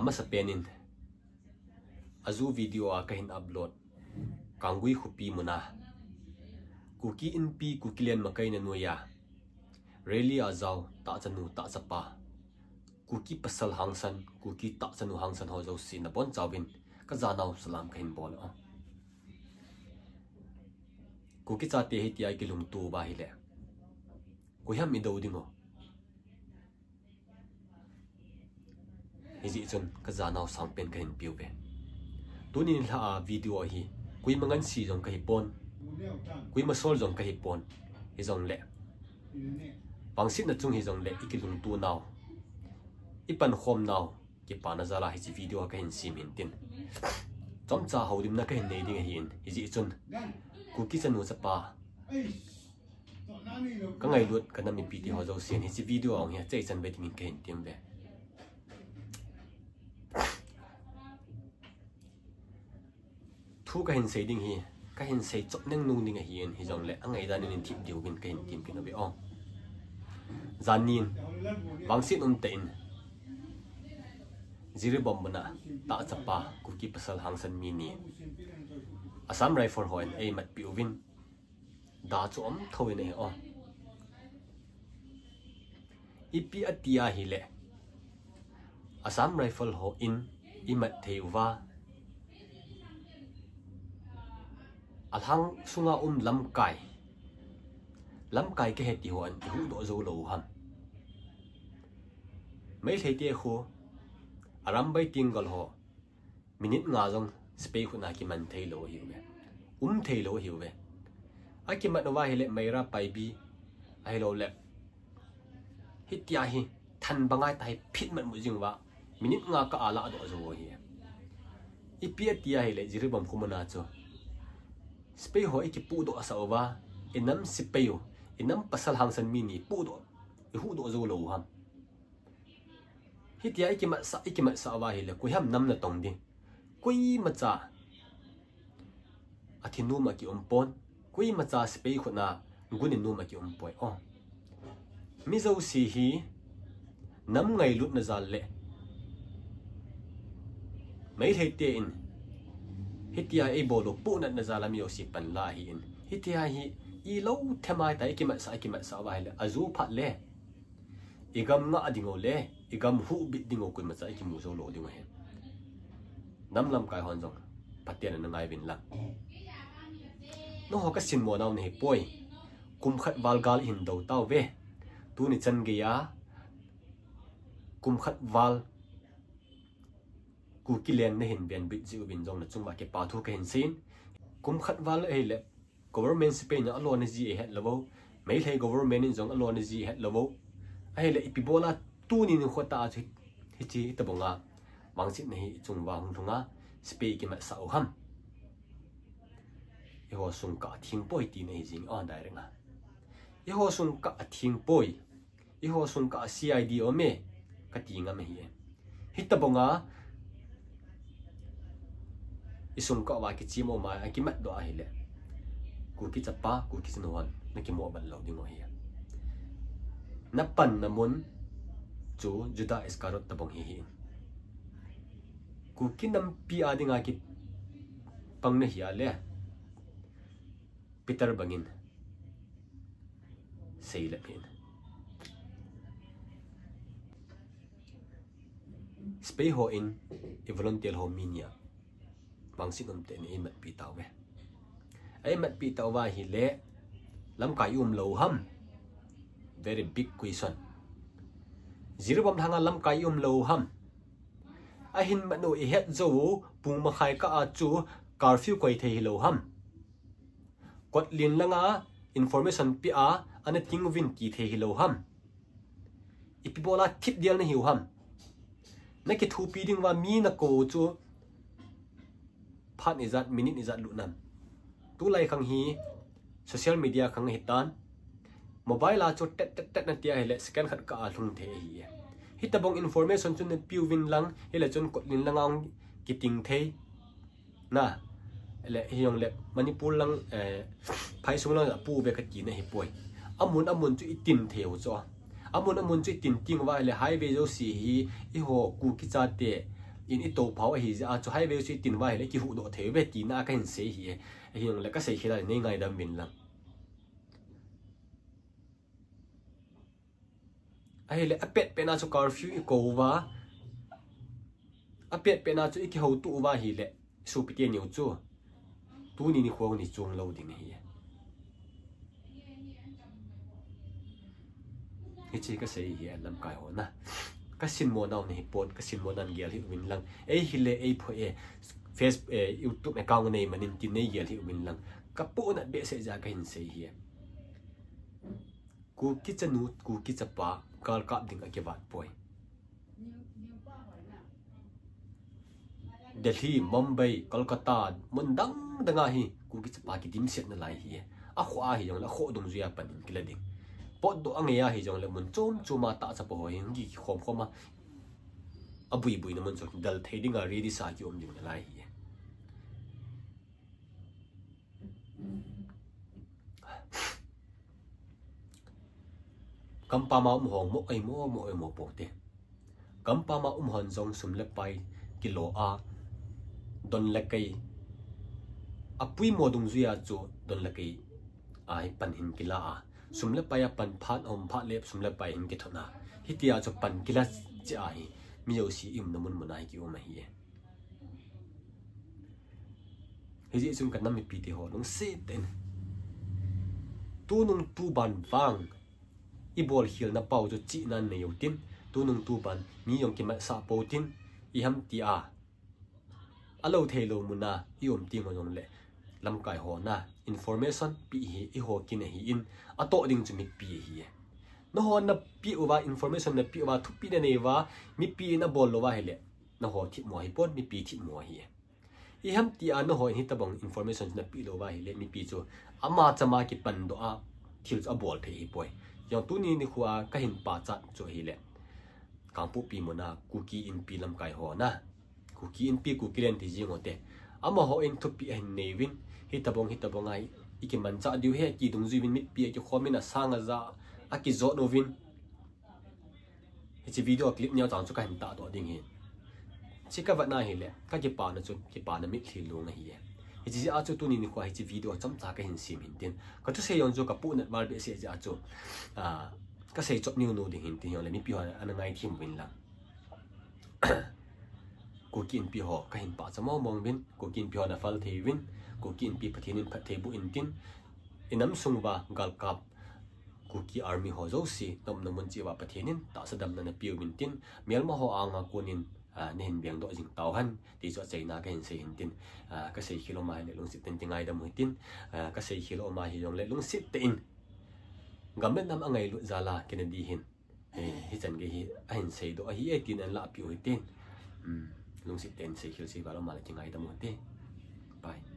ama sa penin azu video a kahin upload kangui khupi muna Kuki Inpi Kuki len makai na nuya really azau ta chanu ta chapa Kuki pasal hangsan Kuki ta chanu hangsan ho jouse na bon chawin ka janau salam kahin bol a Kuki Chate hi ti ekilung tu ba hi le kuham Eidou dingo hizi chun ka janau sangpen kahin piuve tunin la video hi kui mangan si jong kahi pon kui masol jong kahi pon hi jong le pangsit na chung hi jong le ekilung tu naw ipan khom naw ki pa na zala hi video ka hin simin tin chom cha hodim na ka hin nei ding hin hizi chun Kuki chanu chapa ka ngai lut ka nami pt ho zo sin hi video ong hi chei chan be ding ka hin tim ve thu ka hin sei ding hi ka hin sei chop neng nu ding hi hi jong le angai dan in thip diu bin ka hin tim pin be ong zanin bangsit tein ziri bom bana ta chapa Kuki pasal hangsan mini Assam rifle hoin ei mat piuvin da chu om thoin ei o ipi atia hi le Assam rifle ho in imat theuwa alhang sunga lamkai ke heti ho an hu do zo lo ham mai thete kho aram bai tingal ho minute nga jong space khuna ki man thei lo hi ve thei lo hi ve aki mat wa hi le maira pai bi ai lo le hitia hi than bangai tai phit mat mu jing wa minute nga ka ala do zo hi ipia tia hi le jiri bam khumana cho space ho iki pu do asa wa enam sipayo enam pasal hangsan mini pu do hu do zo lo ham hitia iki mat sa wa hi le ku ham nam na tong di kui macha athinu ma ki ompon kui macha space khuna gunin nu ma ki ompoi o mi zo si hi nam ngai lut na zal le mai heite in hitia e bolo pu na zala mi osi pan la hi in hitia hi I lo themai tai ki mat sa wa le azu phat le igam nga adingo le igam hu bit dingo kui macha ki mu zo lo dingo he nam lam kai hon jong patian na ngai vin la no ho ka sin mo naw nei poi kum khat walgal hin do taw ve tu ni chan ge ya kum khat wal Kuki len na hin ben bit ji ubin jong na chung ma ke pa thu ka hin sin kum khat wal ei le government spain na alon ji het lobo mai thei government in jong alon ji het lobo ai le ipibola tu ni ni khota chi hi tabonga mangsit nei chung wa hung thunga space ki ma sa ham e ho sung ka thing poi ti nei jing on dai renga e ho sung ka thing poi e ho sung ka cid o me ka tinga me hi hitabonga isung ka wa ki chimo ma ki mat do a hi le Kuki chapa Kuki sinuan na ki mo ban lo dingo hi na pan na mun chu juda eskarot tabong hi Kuki nam pi adinga ki pang na hiya le Peter bangin sei la pin spay ho in e volunteer ho minia bangsin te ni mat pi taw ve ai mat pi taw wa hi le lamkai lo ham very big question zirbam hanga lamkai lo ham a hin manu e het zo pung ma khai ka a chu curfew koi thei lo ham kot lin langa information pi a ana ting win ki thei lo ham ipibola tip dial na hiu ham na ki thu pi ding wa mi na ko chu phat izat minute izat lunam tu lai khang hi social media khang hitan mobile a chu tet na tia hele scan khat ka lung the hi hitabong information chun piu win lang hele chun kotlin langang kiting thei na le hiong le manipur lang phai sung lang pu be ka ti na hi poi amun chu itin theu cho amun chu itin ting wa le highway jo si hi I ho Kuki Chate in ito phao hi ja cho hai ve si tin wa le ki hu do the ve ti na ka hin se hi hi le ka sei khila nei ngai dam min lang ai le apet pe na cho curfew I ko wa apet pe na cho I ki ho tu wa hi le su pi ke niu chu tu ni khuang ni chung lo ding hi hi chi ka sei hi lam kai ho na ka sin mo naw ni pot ka sin mo nan gel hi win lang hi le pho face YouTube account nei manin tin nei gel hi win lang ka pu na be se ja ka hin sei hi Kuki chanu Kuki chapa kal kap ding a ke wat poi Delhi Mumbai Kolkata mundang danga hi Kuki chapa ki dim set na lai hi a khwa hi jong la kho dum zuya pan kila ding pot do angya hi jong le mun chom chuma ta cha po hi ngi khom khoma abui bui na mun chok dal thei ding a ri di sa ki om ding lai hi kampa ma hong mo ai mo po te kampa ma hon jong sum le pai kilo a don le kai apui mo dung zuya chu don le kai ai pan hin kila a sum le pai a pan phat om phat lep sum le pai hin ki thona hitia chu pan kila cha hi mi yo si im namun munai ki o ma hi hi ji chung kan nam pi ti ho nong se ten tu nung tu ban wang ibol hil na pau cho chi nan ne yotin tu nung tu ban mi yong ki ma sa po tin I ham ti a alo thelo muna I om ti ngong le lam kai ho na information pi hi I ho kin hi in ato ding chu mi pi hi no ho na pi uwa information na pi uwa thu pi ne wa mi pi na bol lo wa hele no ho thi mo hi pon mi pi thi mo hi I ham ti a no ho hi ta bang information na pi lo wa hele mi pi chu ama chama ki pan do a thil a bol the hi poi yang tu ni khuwa ka hin pa chat cho hi le kampu pi mona Kuki Inpi lam kai ho na Kuki Inpi Kuki len ti jing ote ama ho in thu pi hin nevin hitabong ai iki man cha diu he ki dung zuwin mit pi ki khomina sanga za aki zo novin hi video clip nya chang chu ka hin ta do ding hi chika wat na hi le ka ki pa na chu ki pa na mi thil lu na hi hi a chu tu ni khuwa hi video cham cha ka hin sim hin tin ka tu se yon jo ka pu na wal be se ja chu ka sei chop new no ding hin tin yon le mi pi ha an ngai thim win la Kuki Inpi ho ka hin pa chamo mong bin Kuki Inpi ho na fal thei win Kuki Inpi pathin in phathei bu in tin inam sungwa gal kap Kuki army ho jouse tom na mun chi wa pathin in ta sadam na piu min tin melma ho anga kunin nen biang do jing tau han ti cho chaina ka hin sei hin tin ka sei khilo mai le lung sit tin tingai da mu tin ka sei khilo ma hi yong le lung sit te in gamen nam angai lu zala kennedy hin hi chan ge hi a hin sei do hi e tin an la piu hi tin lung sit ten sei khil sei ba lo ma le tingai da mu te bye